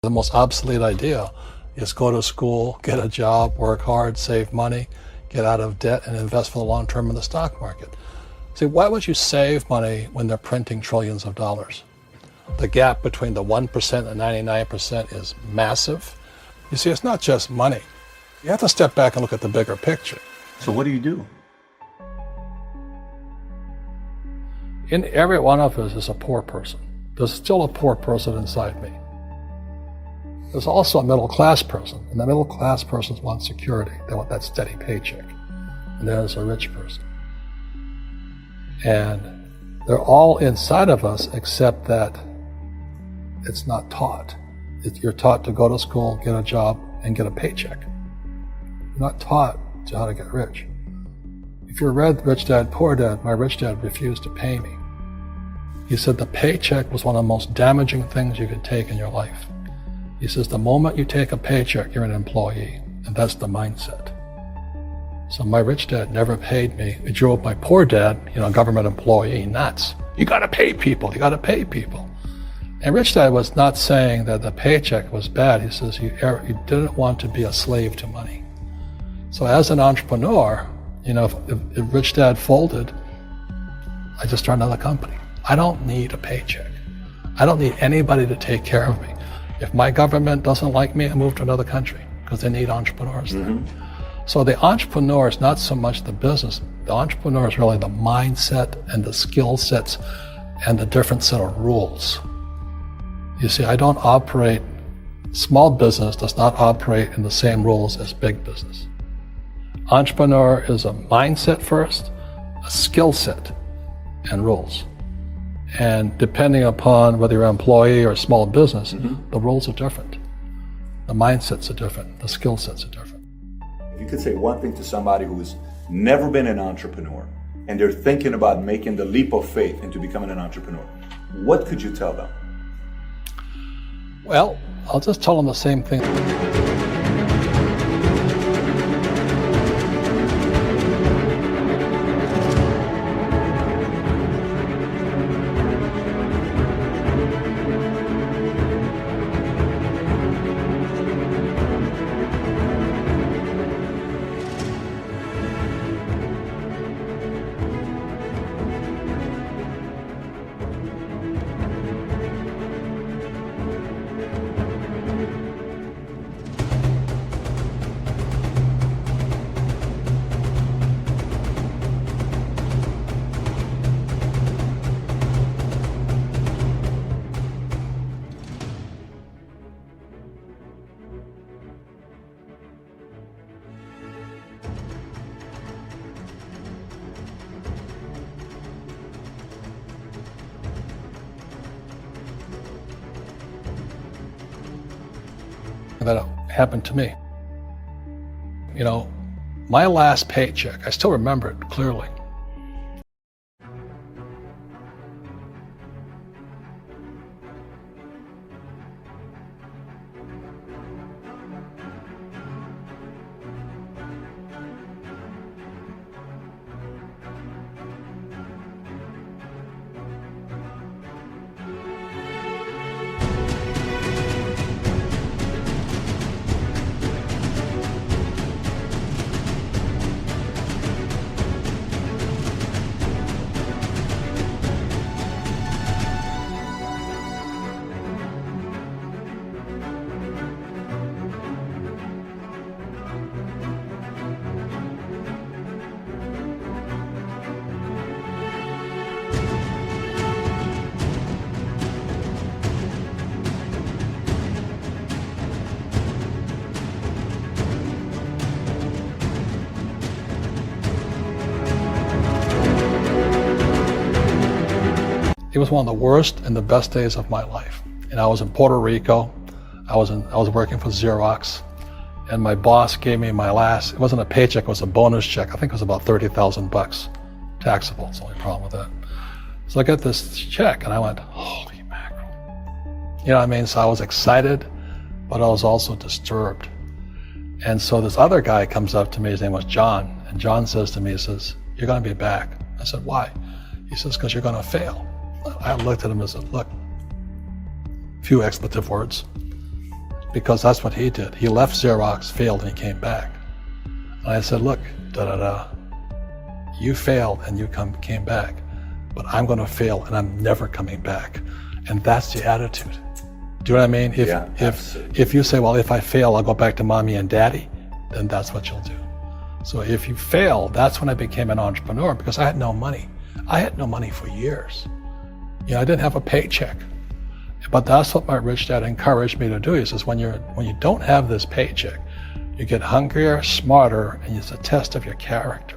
The most obsolete idea is go to school, get a job, work hard, save money, get out of debt, and invest for the long term in the stock market. See, why would you save money when they're printing trillions of dollars? The gap between the 1% and 99% is massive. You see, it's not just money. You have to step back and look at the bigger picture. So what do you do? In every one of us is a poor person. There's still a poor person inside me. There's also a middle-class person, and the middle-class persons want security. They want that steady paycheck. And there's a rich person. And they're all inside of us, except that it's not taught. You're taught to go to school, get a job, and get a paycheck. You're not taught to how to get rich. If you read Rich Dad, Poor Dad, my rich dad refused to pay me. He said the paycheck was one of the most damaging things you could take in your life. He says the moment you take a paycheck, you're an employee, and that's the mindset. So my rich dad never paid me. He drove my poor dad, government employee, nuts. You gotta pay people, you gotta pay people. And rich dad was not saying that the paycheck was bad. He says he didn't want to be a slave to money. So as an entrepreneur, if rich dad folded, I just started another company. I don't need a paycheck. I don't need anybody to take care of me. If my government doesn't like me, I move to another country because they need entrepreneurs there. So the entrepreneur is not so much the business. The entrepreneur is really the mindset and the skill sets and the different set of rules. You see, small business does not operate in the same rules as big business. Entrepreneur is a mindset first, a skill set, and rules. And depending upon whether you're an employee or a small business, the rules are different. The mindsets are different. The skill sets are different. If you could say one thing to somebody who's never been an entrepreneur and they're thinking about making the leap of faith into becoming an entrepreneur, what could you tell them? Well, I'll just tell them the same thing. That happened to me. My last paycheck, I still remember it clearly. It was one of the worst and the best days of my life. And I was in Puerto Rico. I was working for Xerox, and my boss gave me it wasn't a paycheck, it was a bonus check. I think it was about $30,000, taxable. It's the only problem with that. So I got this check and I went, holy mackerel. You know what I mean? So I was excited, but I was also disturbed. And so this other guy comes up to me, his name was John, and John says to me, he says, "You're gonna be back." I said, "Why?" He says, "Because you're gonna fail." I looked at him and said, "Look," few expletive words. because that's what he did. He left Xerox, failed, and he came back. And I said, look, you failed and you came back, but I'm going to fail and I'm never coming back. And that's the attitude. Do you know what I mean? If you say, well, if I fail, I'll go back to mommy and daddy, then that's what you'll do. So if you fail, that's when I became an entrepreneur, because I had no money. I had no money for years. You know, I didn't have a paycheck. But that's what my rich dad encouraged me to do. He says, when you don't have this paycheck, you get hungrier, smarter, and it's a test of your character.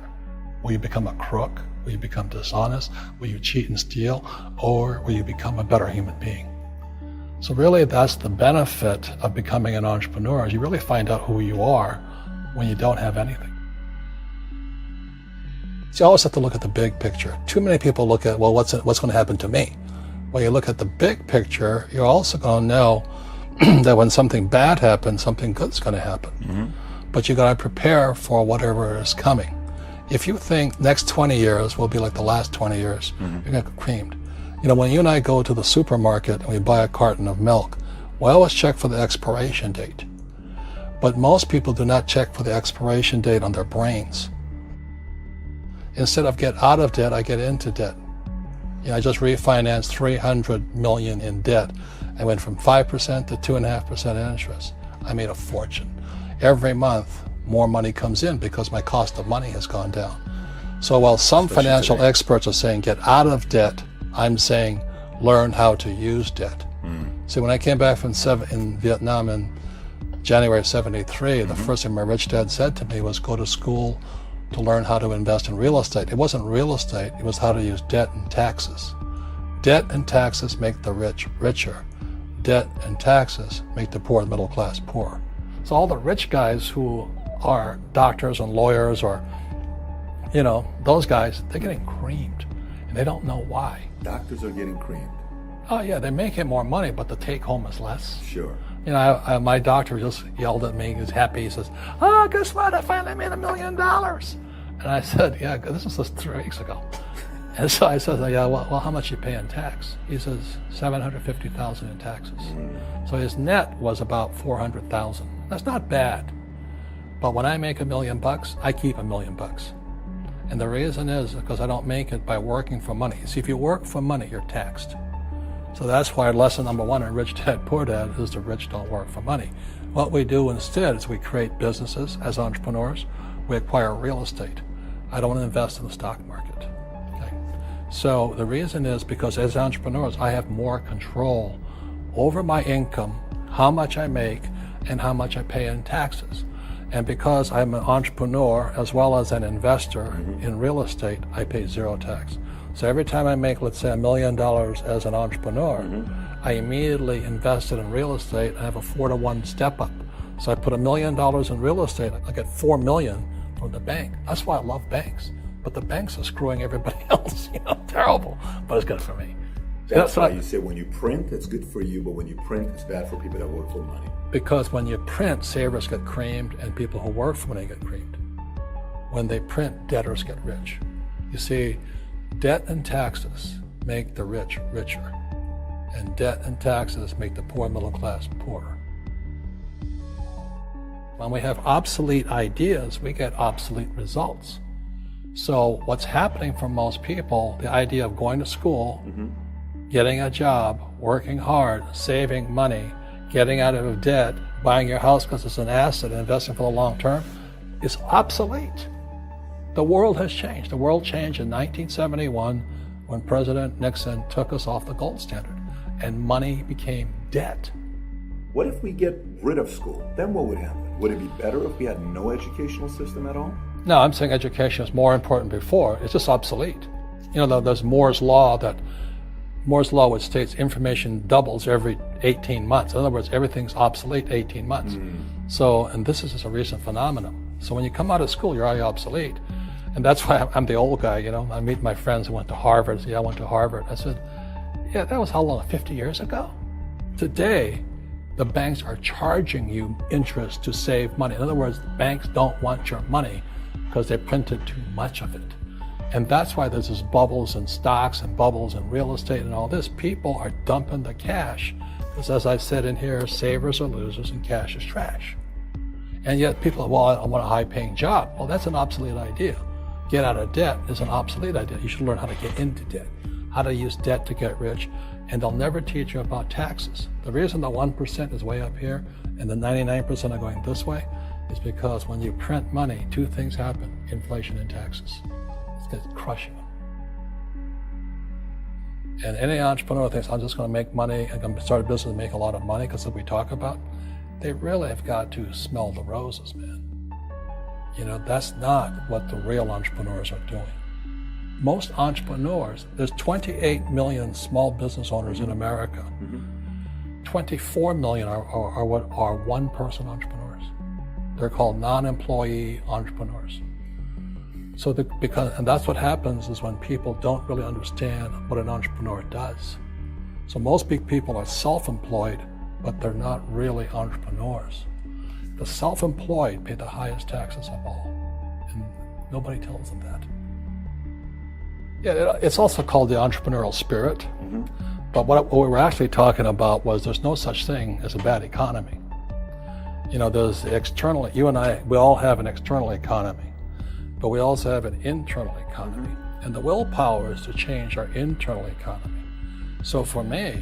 Will you become a crook? Will you become dishonest? Will you cheat and steal? Or will you become a better human being? So really, that's the benefit of becoming an entrepreneur, is you really find out who you are when you don't have anything. So you always have to look at the big picture. Too many people look at, well, what's going to happen to me? When you look at the big picture, you're also going to know that when something bad happens, something good's going to happen. Mm-hmm. But you got to prepare for whatever is coming. If you think next 20 years will be like the last 20 years, mm-hmm. you're going to get creamed. You know, when you and I go to the supermarket and we buy a carton of milk, we always check for the expiration date. But most people do not check for the expiration date on their brains. Instead of get out of debt, I get into debt. You know, I just refinanced $300 million in debt. I went from 5% to 2.5% interest. I made a fortune. Every month, more money comes in because my cost of money has gone down. So while some financial experts are saying get out of debt, I'm saying learn how to use debt. See, when I came back from in Vietnam in January of '73, the first thing my rich dad said to me was go to school to learn how to invest in real estate. It wasn't real estate, it was how to use debt and taxes. Debt and taxes make the rich richer. Debt and taxes make the poor and middle class poorer. So all the rich guys who are doctors and lawyers, or, you know, those guys, they're getting creamed and they don't know why. Doctors are getting creamed. Oh yeah, they're making more money, but the take home is less. Sure. You know, my doctor just yelled at me. He was happy. He says, "Oh, guess what? I finally made $1 million." And I said, "Yeah, this was just 3 weeks ago." And so I said, "Yeah, well, how much you pay in tax?" He says, $750,000 in taxes. So his net was about $400,000. That's not bad. But when I make $1 million, I keep $1 million. And the reason is because I don't make it by working for money. See, if you work for money, you're taxed. So that's why lesson number 1 in Rich Dad, Poor Dad is the rich don't work for money. What we do instead is we create businesses as entrepreneurs. We acquire real estate. I don't invest in the stock market. Okay? So the reason is because as entrepreneurs, I have more control over my income, how much I make, and how much I pay in taxes. And because I'm an entrepreneur as well as an investor in real estate, I pay 0 tax. So every time I make, let's say, $1 million as an entrepreneur, I immediately invested in real estate and have a 4-to-1 step up. So I put $1 million in real estate, I get $4 million from the bank. That's why I love banks. But the banks are screwing everybody else, you know, terrible, but it's good for me. That's why you say when you print, it's good for you, but when you print, it's bad for people that work for money. Because when you print, savers get creamed and people who work for money get creamed. When they print, debtors get rich. You see, debt and taxes make the rich richer, and debt and taxes make the poor middle class poorer. When we have obsolete ideas, we get obsolete results. So what's happening for most people, the idea of going to school, getting a job, working hard, saving money, getting out of debt, buying your house because it's an asset, and investing for the long term, is obsolete. The world has changed. The world changed in 1971 when President Nixon took us off the gold standard and money became debt. What if we get rid of school? Then what would happen? Would it be better if we had no educational system at all? No, I'm saying education is more important before. It's just obsolete. You know, there's Moore's Law, which states information doubles every 18 months. In other words, everything's obsolete 18 months. So, and this is just a recent phenomenon. So when you come out of school, you're already obsolete. And that's why I'm the old guy, you know. I meet my friends who went to Harvard. I went to Harvard. I said, yeah, that was how long, 50 years ago? Today, the banks are charging you interest to save money. In other words, banks don't want your money because they printed too much of it. And that's why there's this bubbles in stocks and bubbles in real estate and all this. People are dumping the cash Because as I said in here, savers are losers and cash is trash. And yet people, well, I want a high-paying job. Well, that's an obsolete idea. Get out of debt is an obsolete idea. You should learn how to get into debt, how to use debt to get rich, and they'll never teach you about taxes. The reason the 1% is way up here and the 99% are going this way is because when you print money, two things happen: inflation and taxes. It's going to crush you. And any entrepreneur thinks, I'm just going to make money, I'm going to start a business and make a lot of money because of what we talk about. They really have got to smell the roses, man. You know, that's not what the real entrepreneurs are doing. Most entrepreneurs, there's 28 million small business owners in America. 24 million are what are one-person entrepreneurs. They're called non-employee entrepreneurs. So and that's what happens is when people don't really understand what an entrepreneur does. So most big people are self-employed, but they're not really entrepreneurs. The self-employed pay the highest taxes of all, and nobody tells them that. Yeah, it's also called the entrepreneurial spirit, but what we were actually talking about was there's no such thing as a bad economy. You know, there's the external, you and I, we all have an external economy, but we also have an internal economy. And the willpower is to change our internal economy. So for me,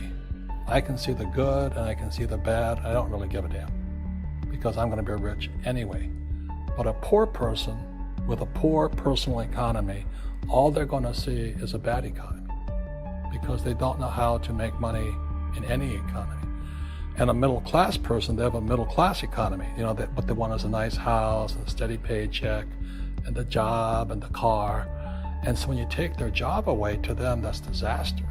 I can see the good and I can see the bad. I don't really give a damn because I'm going to be rich anyway. But a poor person with a poor personal economy, all they're going to see is a bad economy because they don't know how to make money in any economy. And a middle class person, they have a middle class economy. You know, what they want is a nice house and a steady paycheck and the job and the car. And so when you take their job away, to them, that's disaster.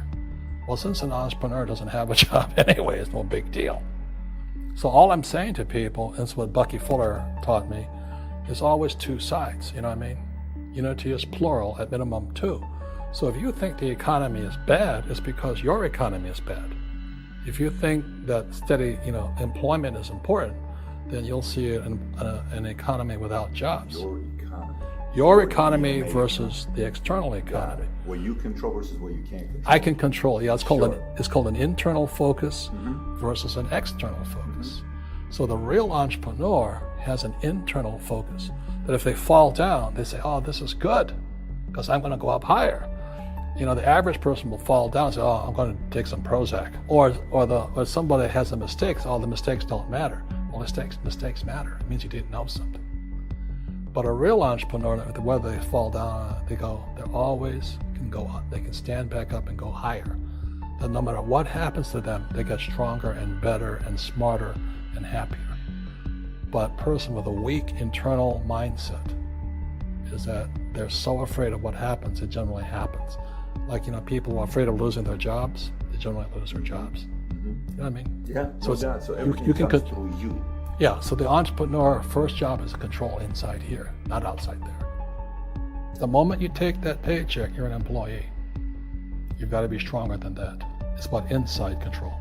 Well, since an entrepreneur doesn't have a job anyway, it's no big deal. So all I'm saying to people, and it's what Bucky Fuller taught me, is always two sides, you know what I mean? Unity is plural, at minimum two. So if you think the economy is bad, it's because your economy is bad. If you think that steady, employment is important, then you'll see an economy without jobs. Your economy versus the external economy. Where you control versus where you can't control. I can control. Yeah, it's called an internal focus versus an external focus. So the real entrepreneur has an internal focus. That if they fall down, they say, "Oh, this is good, because I'm going to go up higher." You know, the average person will fall down and say, "Oh, I'm going to take some Prozac," or somebody has a mistake. Oh, the mistakes don't matter. Well, mistakes matter. It means you didn't know something. But a real entrepreneur, whether they fall down, they always can go up. They can stand back up and go higher. And no matter what happens to them, they get stronger and better and smarter and happier. But a person with a weak internal mindset is that they're so afraid of what happens, it generally happens. Like, people who are afraid of losing their jobs, they generally lose their jobs. You know what I mean? Yeah, so everything you can comes through you. Yeah, so the entrepreneur first job is to control inside here, not outside there. The moment you take that paycheck, you're an employee. You've got to be stronger than that. It's about inside control.